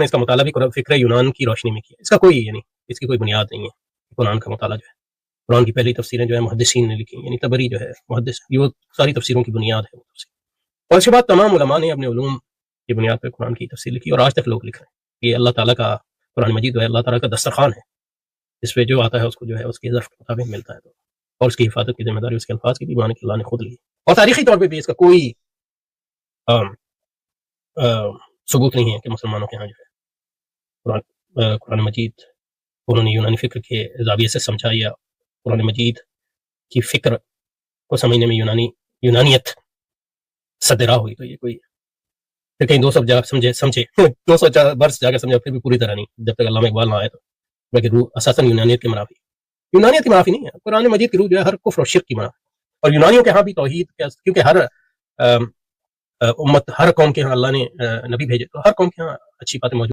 نے اس کا مطالعہ بھی فکر یونان کی روشنی میں کیا. اس کا کوئی یعنی اس کی کوئی بنیاد نہیں ہے. قرآن کا مطالعہ جو ہے، قرآن کی پہلی تفسیریں جو ہے محدثین نے لکھی، یعنی طبری جو ہے محدث، یہ وہ ساری تفسیروں کی بنیاد ہے وہ تفسیر. اور اس کے بعد تمام علماء نے اپنے علوم کی بنیاد پہ قرآن کی تفسیر لکھی، اور آج تک لوگ لکھ رہے ہیں. یہ اللہ تعالیٰ کا قرآن مجید جو ہے اللہ تعالیٰ کا دسترخوان ہے، اس پہ جو آتا ہے اس کو جو ہے اس کے ظرف کے مطابق ملتا ہے، اور اس کی حفاظت کی ذمہ داری اس کے الفاظ کی بھی مان کے اللہ نے خود لی. اور تاریخی طور پہ بھی اس کا کوئی ثبوت نہیں ہے کہ مسلمانوں کے ہاں جو ہے قرآن مجید انہوں نے یونانی فکر کے زاویے سے سمجھا، یا قرآن مجید کی فکر کو سمجھنے میں یونانیت صدرا ہوئی. تو یہ کوئی پھر کہیں 200 جا سمجھے 200 برس جا کر سمجھا، پھر بھی پوری طرح نہیں، جب تک علامہ اقبال نہ آئے تو. بلکہ روح اساساً یونانیت کی منافی نہیں ہے. قرآن مجید کی روح جو ہے ہر کفر و شرک کی منافی. اور یونانیوں کے ہاں بھی توحید، کیونکہ ہر امت، ہر قوم کے ہاں اللہ نے نبی بھیجے، تو ہر قوم کے ہاں اچھی باتیں موجود